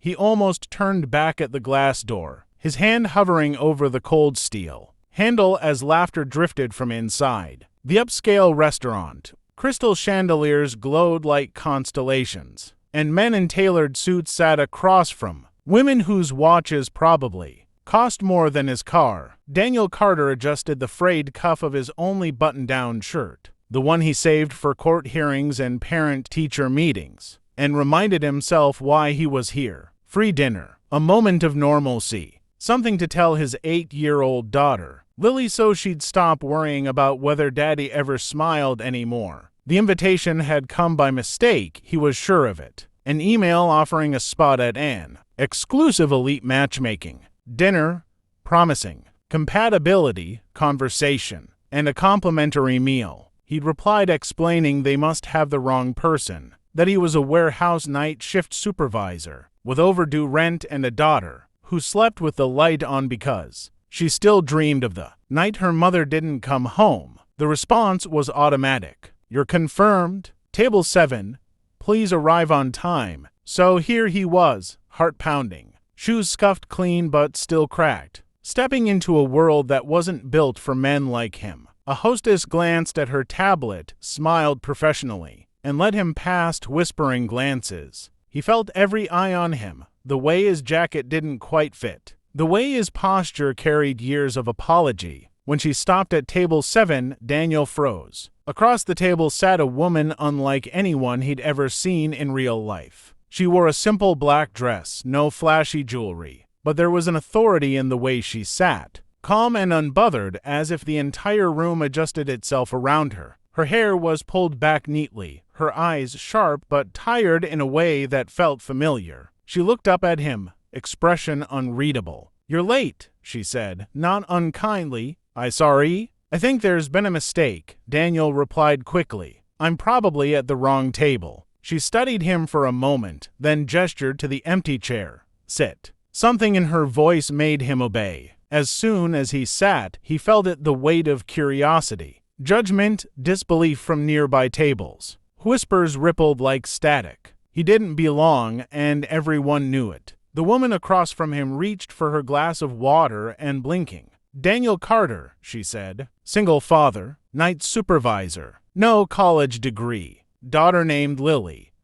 He almost turned back at the glass door, his hand hovering over the cold steel handle as laughter drifted from inside. The upscale restaurant. Crystal chandeliers glowed like constellations, and men in tailored suits sat across from women whose watches probably cost more than his car. Daniel Carter adjusted the frayed cuff of his only button-down shirt, the one he saved for court hearings and parent-teacher meetings, and reminded himself why he was here. Free dinner, a moment of normalcy, something to tell his 8-year-old daughter, Lily, so she'd stop worrying about whether Daddy ever smiled anymore. The invitation had come by mistake, he was sure of it. An email offering a spot at an exclusive elite matchmaking dinner, promising compatibility, conversation, and a complimentary meal. He'd replied explaining they must have the wrong person, that he was a warehouse night shift supervisor with overdue rent and a daughter who slept with the light on because she still dreamed of the night her mother didn't come home. The response was automatic. You're confirmed. Table 7. Please arrive on time. So here he was, heart pounding, shoes scuffed clean but still cracked, stepping into a world that wasn't built for men like him. A hostess glanced at her tablet, smiled professionally, and led him past whispering glances. He felt every eye on him, the way his jacket didn't quite fit, the way his posture carried years of apology. When she stopped at table 7, Daniel froze. Across the table sat a woman unlike anyone he'd ever seen in real life. She wore a simple black dress, no flashy jewelry, but there was an authority in the way she sat, calm and unbothered, as if the entire room adjusted itself around her. Her hair was pulled back neatly, her eyes sharp but tired in a way that felt familiar. She looked up at him, expression unreadable. You're late, she said, not unkindly. Sorry? I think there's been a mistake, Daniel replied quickly. I'm probably at the wrong table. She studied him for a moment, then gestured to the empty chair. Sit. Something in her voice made him obey. As soon as he sat, he felt it, the weight of curiosity, judgment, disbelief from nearby tables. Whispers rippled like static. He didn't belong, and everyone knew it. The woman across from him reached for her glass of water and blinking. Daniel Carter, she said. Single father, night supervisor, no college degree, daughter named Lily,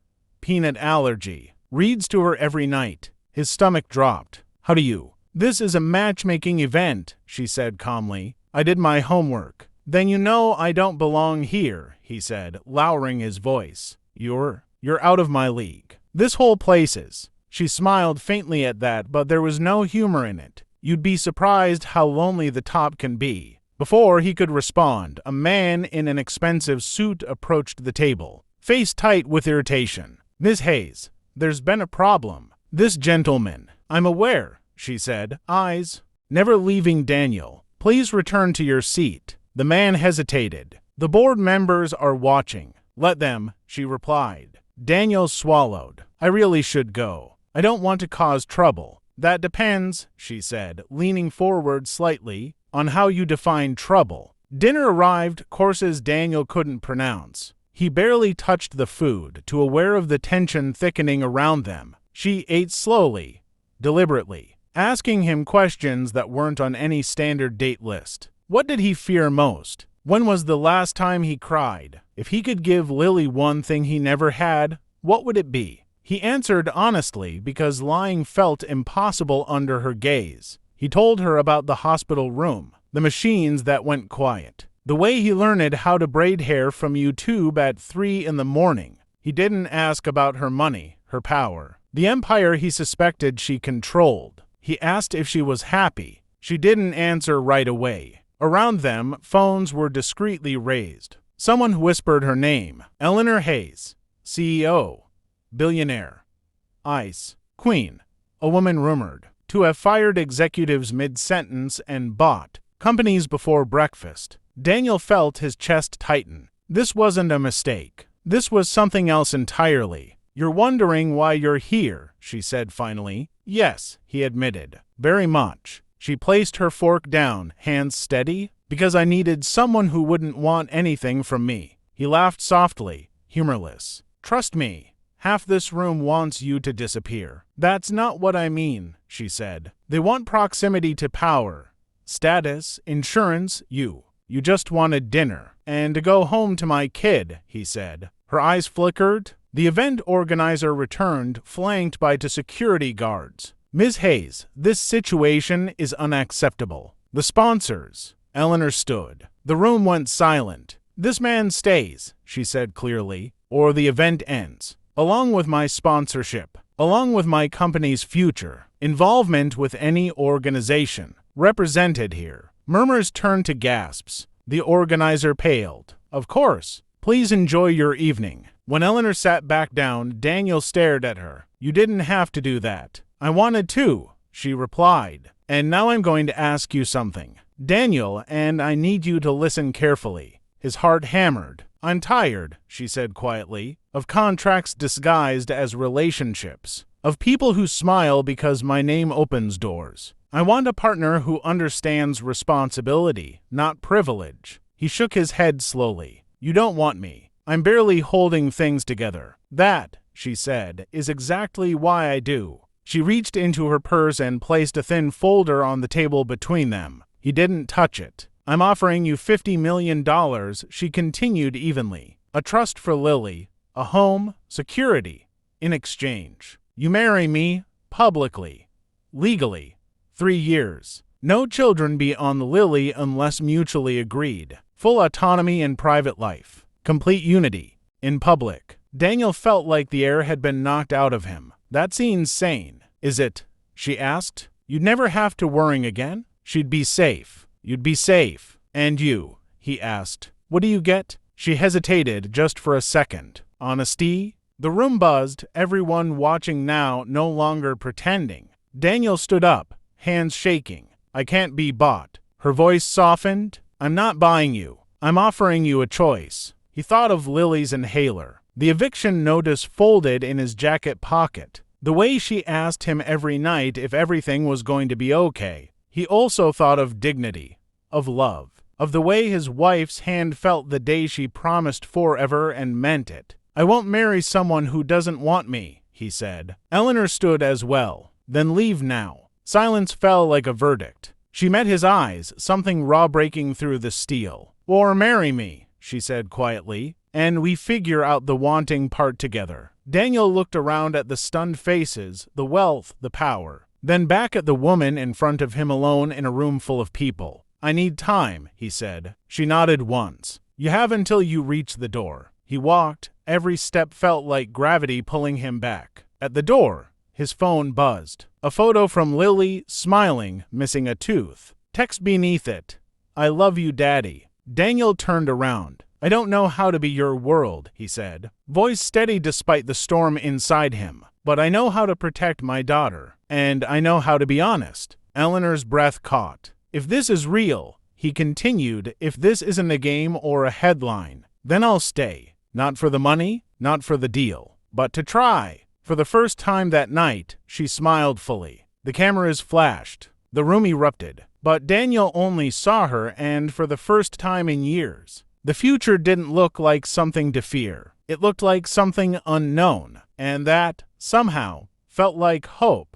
peanut allergy, reads to her every night. His stomach dropped. How do you? This is a matchmaking event, she said calmly. I did my homework. Then you know I don't belong here, he said, lowering his voice. You're out of my league. This whole place is. She smiled faintly at that, but there was no humor in it. You'd be surprised how lonely the top can be. Before he could respond, a man in an expensive suit approached the table, face tight with irritation. Miss Hayes, there's been a problem. This gentleman. I'm aware, she said, eyes never leaving Daniel. Please return to your seat. The man hesitated. The board members are watching. Let them, she replied. Daniel swallowed. I really should go. I don't want to cause trouble. That depends, she said, leaning forward slightly, on how you define trouble. Dinner arrived, courses Daniel couldn't pronounce. He barely touched the food, too aware of the tension thickening around them. She ate slowly, deliberately, asking him questions that weren't on any standard date list. What did he fear most? When was the last time he cried? If he could give Lily one thing he never had, what would it be? He answered honestly because lying felt impossible under her gaze. He told her about the hospital room, the machines that went quiet, the way he learned how to braid hair from YouTube at 3 in the morning. He didn't ask about her money, her power, the empire he suspected she controlled. He asked if she was happy. She didn't answer right away. Around them, phones were discreetly raised. Someone whispered her name. Eleanor Hayes, CEO, billionaire, ICE, Queen. A woman rumored to have fired executives mid-sentence and bought companies before breakfast. Daniel felt his chest tighten. This wasn't a mistake. This was something else entirely. You're wondering why you're here, she said finally. Yes, he admitted. Very much. She placed her fork down, hands steady. Because I needed someone who wouldn't want anything from me. He laughed softly, humorless. Trust me. Half this room wants you to disappear. That's not what I mean, she said. They want proximity to power, status, insurance, you. You just wanted dinner. And to go home to my kid, he said. Her eyes flickered. The event organizer returned, flanked by two security guards. Ms. Hayes, this situation is unacceptable. The sponsors. Eleanor stood. The room went silent. This man stays, she said clearly, or the event ends. Along with my sponsorship, along with my company's future, involvement with any organization represented here. Murmurs turned to gasps. The organizer paled. Of course. Please enjoy your evening. When Eleanor sat back down, Daniel stared at her. You didn't have to do that. I wanted to, she replied. And now I'm going to ask you something. Daniel, and I need you to listen carefully. His heart hammered. I'm tired, she said quietly, of contracts disguised as relationships, of people who smile because my name opens doors. I want a partner who understands responsibility, not privilege. He shook his head slowly. You don't want me. I'm barely holding things together. That, she said, is exactly why I do. She reached into her purse and placed a thin folder on the table between them. He didn't touch it. I'm offering you $50 million, she continued evenly. A trust for Lily, a home, security. In exchange, you marry me, publicly, legally. 3 years. No children beyond Lily unless mutually agreed. Full autonomy in private life. Complete unity. In public. Daniel felt like the air had been knocked out of him. That's insane. Is it? She asked. You'd never have to worry again? She'd be safe. You'd be safe. And you? He asked. What do you get? She hesitated just for a second. Honesty? The room buzzed, everyone watching now no longer pretending. Daniel stood up, hands shaking. I can't be bought. Her voice softened. I'm not buying you. I'm offering you a choice. He thought of Lily's inhaler. The eviction notice folded in his jacket pocket. The way she asked him every night if everything was going to be okay. He also thought of dignity, of love, of the way his wife's hand felt the day she promised forever and meant it. I won't marry someone who doesn't want me, he said. Eleanor stood as well. Then leave now. Silence fell like a verdict. She met his eyes, something raw breaking through the steel. Or marry me, she said quietly, and we figure out the wanting part together. Daniel looked around at the stunned faces, the wealth, the power. Then back at the woman in front of him alone in a room full of people. I need time, he said. She nodded once. You have until you reach the door. He walked. Every step felt like gravity pulling him back. At the door, his phone buzzed. A photo from Lily, smiling, missing a tooth. Text beneath it. I love you, Daddy. Daniel turned around. I don't know how to be your world, he said. Voice steady despite the storm inside him. But I know how to protect my daughter. And I know how to be honest. Eleanor's breath caught. If this is real, he continued, if this isn't a game or a headline, then I'll stay. Not for the money, not for the deal, but to try. For the first time that night, she smiled fully. The cameras flashed. The room erupted. But Daniel only saw her, and for the first time in years, the future didn't look like something to fear. It looked like something unknown, and that, somehow, felt like hope.